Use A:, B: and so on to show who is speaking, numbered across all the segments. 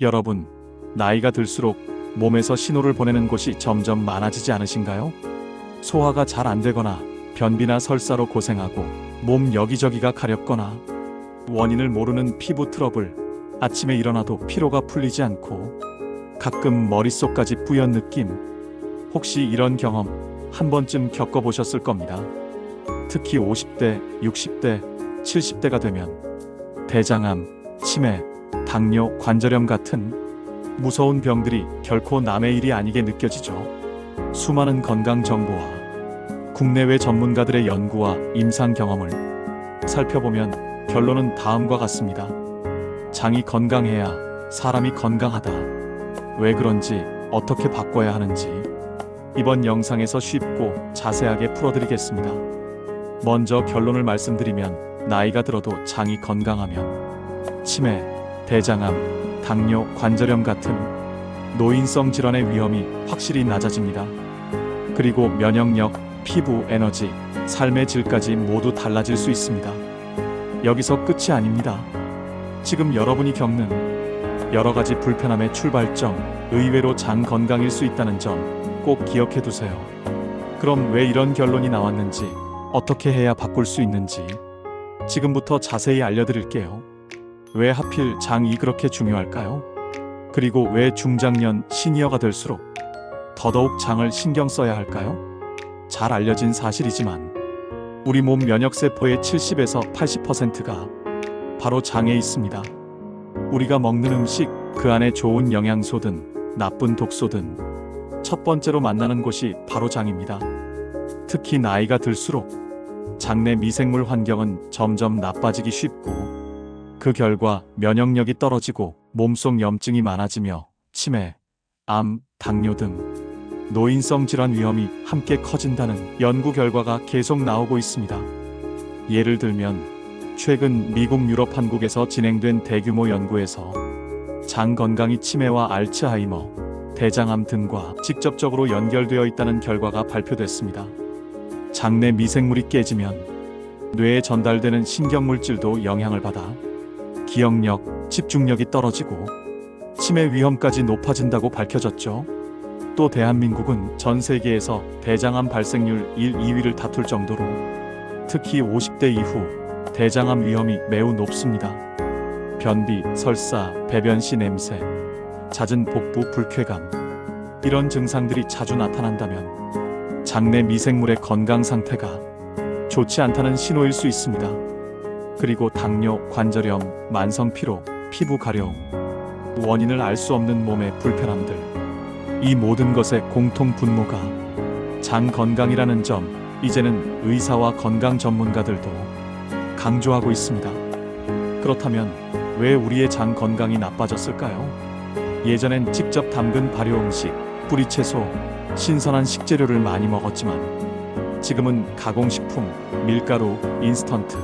A: 여러분, 나이가 들수록 몸에서 신호를 보내는 곳이 점점 많아지지 않으신가요? 소화가 잘 안 되거나 변비나 설사로 고생하고 몸 여기저기가 가렵거나 원인을 모르는 피부 트러블, 아침에 일어나도 피로가 풀리지 않고 가끔 머릿속까지 뿌연 느낌. 혹시 이런 경험 한 번쯤 겪어보셨을 겁니다. 특히 50대, 60대, 70대가 되면 대장암, 치매, 당뇨, 관절염 같은 무서운 병들이 결코 남의 일이 아니게 느껴지죠. 수많은 건강 정보와 국내외 전문가들의 연구와 임상 경험을 살펴보면 결론은 다음과 같습니다. 장이 건강해야 사람이 건강하다. 왜 그런지, 어떻게 바꿔야 하는지 이번 영상에서 쉽고 자세하게 풀어드리겠습니다. 먼저 결론을 말씀드리면 나이가 들어도 장이 건강하면 치매, 대장암, 당뇨, 관절염 같은 노인성 질환의 위험이 확실히 낮아집니다. 그리고 면역력, 피부, 에너지, 삶의 질까지 모두 달라질 수 있습니다. 여기서 끝이 아닙니다. 지금 여러분이 겪는 여러 가지 불편함의 출발점, 의외로 장 건강일 수 있다는 점 꼭 기억해 두세요. 그럼 왜 이런 결론이 나왔는지, 어떻게 해야 바꿀 수 있는지 지금부터 자세히 알려드릴게요. 왜 하필 장이 그렇게 중요할까요? 그리고 왜 중장년, 시니어가 될수록 더더욱 장을 신경 써야 할까요? 잘 알려진 사실이지만 우리 몸 면역세포의 70에서 80%가 바로 장에 있습니다. 우리가 먹는 음식, 그 안에 좋은 영양소든 나쁜 독소든 첫 번째로 만나는 곳이 바로 장입니다. 특히 나이가 들수록 장내 미생물 환경은 점점 나빠지기 쉽고 그 결과 면역력이 떨어지고 몸속 염증이 많아지며 치매, 암, 당뇨 등 노인성 질환 위험이 함께 커진다는 연구 결과가 계속 나오고 있습니다. 예를 들면 최근 미국 유럽 한국에서 진행된 대규모 연구에서 장 건강이 치매와 알츠하이머, 대장암 등과 직접적으로 연결되어 있다는 결과가 발표됐습니다. 장내 미생물이 깨지면 뇌에 전달되는 신경물질도 영향을 받아 기억력, 집중력이 떨어지고 치매 위험까지 높아진다고 밝혀졌죠. 또 대한민국은 전 세계에서 대장암 발생률 1, 2위를 다툴 정도로 특히 50대 이후 대장암 위험이 매우 높습니다. 변비, 설사, 배변 시 냄새, 잦은 복부 불쾌감, 이런 증상들이 자주 나타난다면 장내 미생물의 건강 상태가 좋지 않다는 신호일 수 있습니다. 그리고 당뇨, 관절염, 만성 피로, 피부 가려움, 원인을 알 수 없는 몸의 불편함들, 이 모든 것의 공통 분모가 장 건강이라는 점, 이제는 의사와 건강 전문가들도 강조하고 있습니다. 그렇다면 왜 우리의 장 건강이 나빠졌을까요? 예전엔 직접 담근 발효 음식, 뿌리채소, 신선한 식재료를 많이 먹었지만 지금은 가공식품, 밀가루, 인스턴트,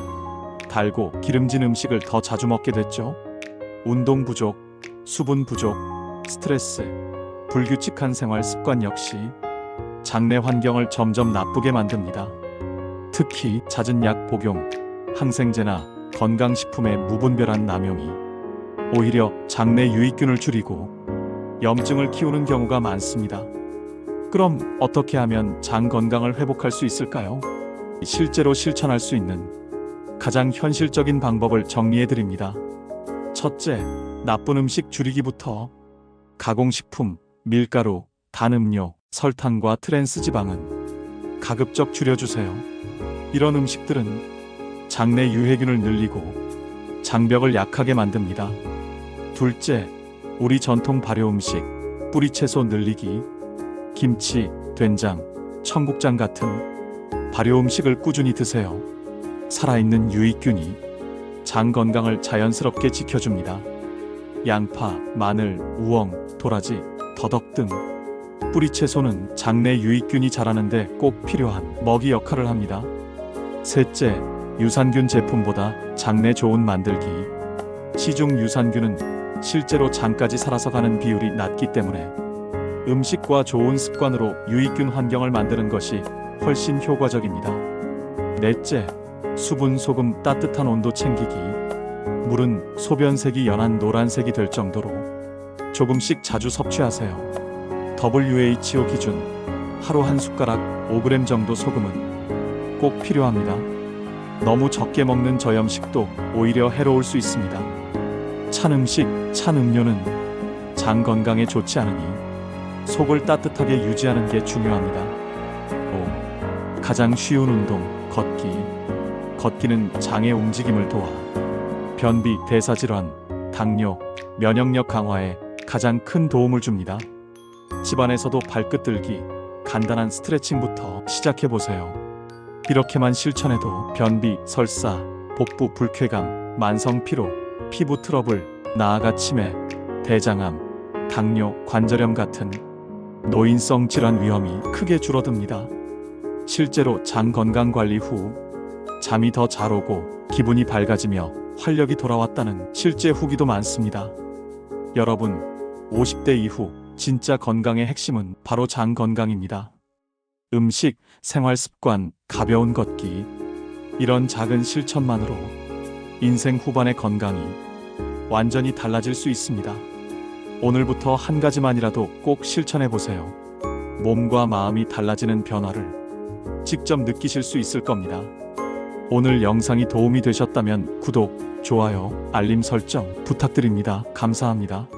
A: 달고 기름진 음식을 더 자주 먹게 됐죠. 운동 부족, 수분 부족, 스트레스, 불규칙한 생활 습관 역시 장내 환경을 점점 나쁘게 만듭니다. 특히 잦은 약 복용, 항생제나 건강식품의 무분별한 남용이 오히려 장내 유익균을 줄이고 염증을 키우는 경우가 많습니다. 그럼 어떻게 하면 장 건강을 회복할 수 있을까요? 실제로 실천할 수 있는 가장 현실적인 방법을 정리해드립니다. 첫째, 나쁜 음식 줄이기부터. 가공식품, 밀가루, 단 음료, 설탕과 트랜스 지방은 가급적 줄여주세요. 이런 음식들은 장내 유해균을 늘리고 장벽을 약하게 만듭니다. 둘째, 우리 전통 발효 음식, 뿌리채소 늘리기. 김치, 된장, 청국장 같은 발효 음식을 꾸준히 드세요. 살아있는 유익균이 장 건강을 자연스럽게 지켜줍니다. 양파, 마늘, 우엉, 도라지, 더덕 등 뿌리채소는 장내 유익균이 자라는데 꼭 필요한 먹이 역할을 합니다. 셋째, 유산균 제품보다 장내 좋은 만들기. 시중 유산균은 실제로 장까지 살아서 가는 비율이 낮기 때문에 음식과 좋은 습관으로 유익균 환경을 만드는 것이 훨씬 효과적입니다. 넷째, 수분, 소금, 따뜻한 온도 챙기기. 물은 소변색이 연한 노란색이 될 정도로 조금씩 자주 섭취하세요. WHO 기준 하루 한 숟가락 5g 정도 소금은 꼭 필요합니다. 너무 적게 먹는 저염식도 오히려 해로울 수 있습니다. 찬 음식, 찬 음료는 장 건강에 좋지 않으니 속을 따뜻하게 유지하는 게 중요합니다. 5. 가장 쉬운 운동, 걷기. 걷기는 장의 움직임을 도와 변비, 대사질환, 당뇨, 면역력 강화에 가장 큰 도움을 줍니다. 집안에서도 발끝 들기, 간단한 스트레칭부터 시작해보세요. 이렇게만 실천해도 변비, 설사, 복부 불쾌감, 만성 피로, 피부 트러블, 나아가 치매, 대장암, 당뇨, 관절염 같은 노인성 질환 위험이 크게 줄어듭니다. 실제로 장 건강 관리 후 잠이 더 잘 오고 기분이 밝아지며 활력이 돌아왔다는 실제 후기도 많습니다. 여러분, 50대 이후 진짜 건강의 핵심은 바로 장 건강입니다. 음식, 생활 습관, 가벼운 걷기, 이런 작은 실천만으로 인생 후반의 건강이 완전히 달라질 수 있습니다. 오늘부터 한 가지만이라도 꼭 실천해 보세요. 몸과 마음이 달라지는 변화를 직접 느끼실 수 있을 겁니다. 오늘 영상이 도움이 되셨다면 구독, 좋아요, 알림 설정 부탁드립니다. 감사합니다.